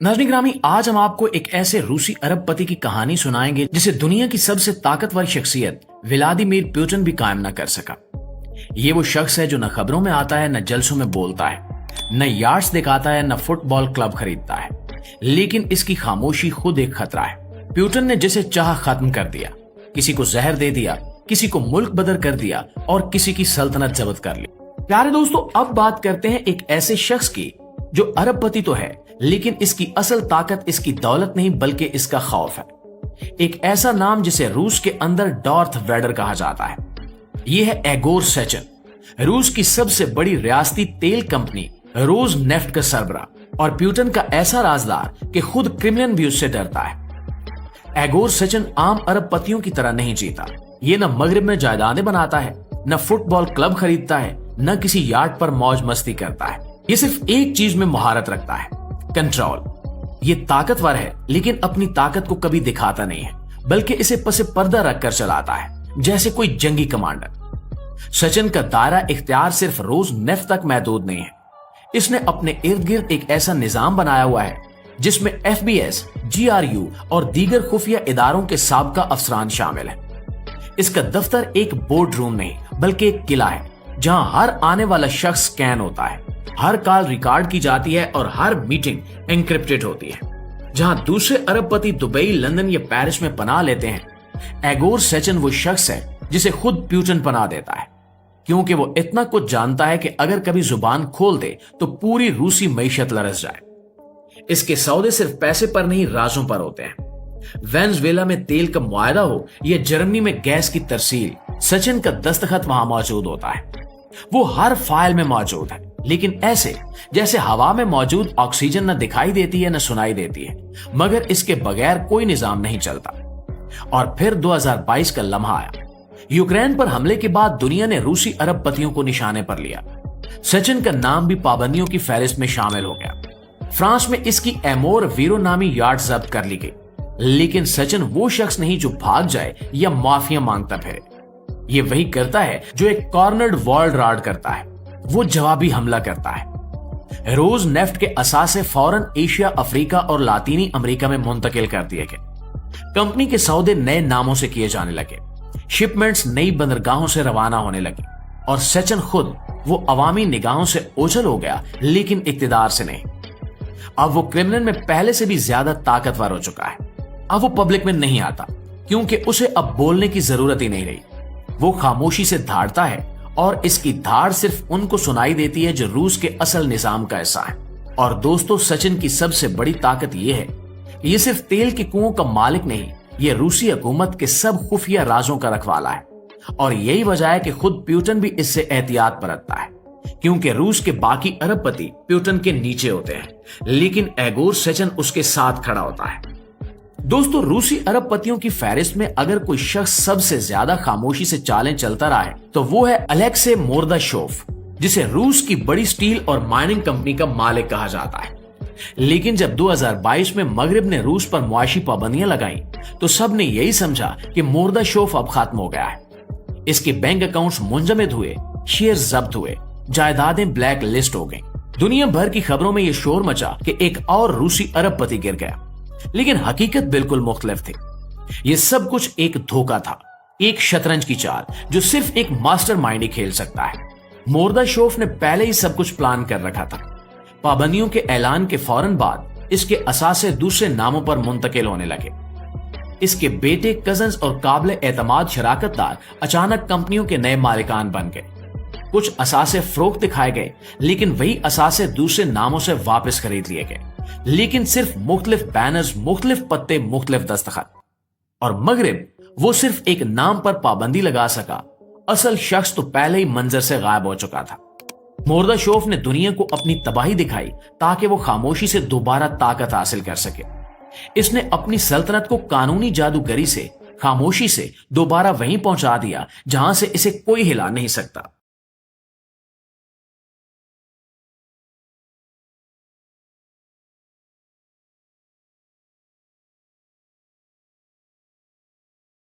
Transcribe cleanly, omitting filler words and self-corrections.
नाज़रीन ग्रामी, आज हम आपको एक ऐसे रूसी अरबपति की कहानी सुनाएंगे जिसे दुनिया की सबसे ताकतवर शख्सियत व्लादिमीर पुतिन भी कायम न कर सका। ये वो शख्स है जो न खबरों में आता है, न जलसों में बोलता है, न यार्ड्स दिखाता है, न फुटबॉल क्लब खरीदता है, लेकिन इसकी खामोशी खुद एक खतरा है। पुतिन ने जिसे चाह खत्म कर दिया, किसी को जहर दे दिया, किसी को मुल्क बदर कर दिया और किसी की सल्तनत जब्त कर ली। प्यारे दोस्तों, अब बात करते हैं एक ऐसे शख्स की जो अरबपति तो है, लेकिन इसकी असल ताकत इसकी दौलत नहीं बल्कि इसका खौफ है। एक ऐसा नाम जिसे रूस के अंदर डॉर्थ वेडर कहा जाता है। यह है एगोर सेचन, रूस की सबसे बड़ी रियासती तेल कंपनी रोज नेफ्ट का सरबराह और पुतिन का ऐसा राजदार कि खुद क्रेमलिन भी उससे डरता है। एगोर सेचन आम अरबपतियों की तरह नहीं जीता। ये न मगरिब में जायदादें बनाता है, न फुटबॉल क्लब खरीदता है, न किसी यार्ड पर मौज मस्ती करता है। ये सिर्फ एक चीज में महारत रखता है, कंट्रोल। ये ताकतवर है लेकिन अपनी ताकत को कभी दिखाता नहीं है, बल्कि इसे पसे पर्दा रखकर चलाता है जैसे कोई जंगी कमांडर। सचिन का दायरा इख्तियार सिर्फ रोज नेफ्ट तक महदूद नहीं है। इसने अपने इर्द गिर्द एक ऐसा निजाम बनाया हुआ है जिसमें एफबीएस, जीआरयू और दीगर खुफिया इदारों के साबका अफसरान शामिल हैं। इसका दफ्तर एक बोर्ड रूम नहीं बल्कि एक किला है जहां हर आने वाला शख्स स्कैन होता है, हर कॉल रिकॉर्ड की जाती है और हर मीटिंग एनक्रिप्टेड होती है। जहां दूसरे अरबपति दुबई, लंदन या पेरिस में पनाह लेते हैं, एगोर सेचन वो शख्स है जिसे खुद पुतिन पनाह देता है, क्योंकि वो इतना कुछ जानता है कि अगर कभी जुबान खोल दे तो पूरी रूसी मईशत लरस जाए। इसके सौदे सिर्फ पैसे पर नहीं, राजों पर होते हैं। वेनेजुएला में तेल का मुआहदा हो या जर्मनी में गैस की तरसील, सचिन का दस्तखत वहां मौजूद होता है। वो हर फाइल में मौजूद है, लेकिन ऐसे जैसे हवा में मौजूद ऑक्सीजन न दिखाई देती है न सुनाई देती है, मगर इसके बगैर कोई निजाम नहीं चलता। और फिर 2022 का लम्हा आया। यूक्रेन पर हमले के बाद दुनिया ने रूसी अरबपतियों को निशाने पर लिया। सचिन का नाम भी पाबंदियों की फहरिस्त में शामिल हो गया। फ्रांस में इसकी एमोर वीरो नामी यार्ड जब्त कर ली गई, लेकिन सचिन वो शख्स नहीं जो भाग जाए या माफिया मांगता फिरे। ये वही करता है जो एक कॉर्नर्ड वॉल राड करता है, वो जवाबी हमला करता है। रोज नेफ्ट के असासे फौरन एशिया, अफ्रीका और लातीनी अमेरिका में मुंतकिल कर दिए गए। कंपनी के सौदे नए नामों से किए जाने लगे, शिपमेंट्स नई बंदरगाहों से रवाना होने लगी और सचिन खुद वो अवामी निगाहों से ओझल हो गया, लेकिन इक्तिदार से नहीं। अब वो क्रेमलिन में पहले से भी ज्यादा ताकतवर हो चुका है। अब वो पब्लिक में नहीं आता क्योंकि उसे अब बोलने की जरूरत ही नहीं रही। वो खामोशी से धाड़ता है और इसकी धाड़ सिर्फ उनको सुनाई देती है जो रूस के असल निजाम का हिस्सा है। और दोस्तों, सचिन की सबसे बड़ी ताकत यह है, ये सिर्फ तेल के कुओं का मालिक नहीं, ये रूसी हुकूमत के सब खुफिया राजों का रखवाला है। और यही वजह है कि खुद पुतिन भी इससे एहतियात बरतता है, क्योंकि रूस के बाकी अरबपति पुतिन के नीचे होते हैं, लेकिन एगोर सेचन उसके साथ खड़ा होता है। दोस्तों, रूसी अरबपतियों की फहरिस्त में अगर कोई शख्स सबसे ज्यादा खामोशी से चालें चलता रहा है तो वो है अलेक्से मोर्दाशोव, जिसे रूस की बड़ी स्टील और माइनिंग कंपनी का मालिक कहा जाता है। लेकिन जब 2022 में मगरिब ने रूस पर मुआशी पाबंदियां लगाई तो सबने यही समझा कि मोर्दाशोव अब खत्म हो गया है। इसके बैंक अकाउंट्स मुंजमद हुए, शेयर जब्त हुए, जायदादें ब्लैक लिस्ट हो गई। दुनिया भर की खबरों में यह शोर मचा कि एक और रूसी अरबपति गिर गया, लेकिन हकीकत बिल्कुल मुख्तलिफ थी। यह सब कुछ एक धोखा था, एक शतरंज की चाल जो सिर्फ एक मास्टरमाइंड ही खेल सकता है। मोर्दाशोव ने पहले ही सब कुछ प्लान कर रखा था। पाबंदियों के ऐलान के फौरन बाद इसके असासे दूसरे नामों पर मुंतकिल होने लगे। इसके बेटे, कजन्स और काबिल एतमाद शराकतदार अचानक कंपनियों के नए मालिकान बन गए। कुछ असासे फरोख्त दिखाए गए, लेकिन वही असासे दूसरे नामों से वापस खरीद लिए गए, लेकिन सिर्फ मुख्तलिफ बैनर्स, मुख्तलिफ पत्ते, मुख्तलिफ दस्तखत। और मगरिब वो सिर्फ एक नाम पर पाबंदी लगा सका, असल शख्स तो पहले ही मंजर से गायब हो चुका था। मोर्दाशोव ने दुनिया को अपनी तबाही दिखाई ताकि वो खामोशी से दोबारा ताकत हासिल कर सके। इसने अपनी सल्तनत को कानूनी जादूगरी से, खामोशी से दोबारा वहीं पहुंचा दिया जहां से इसे कोई हिला नहीं सकता।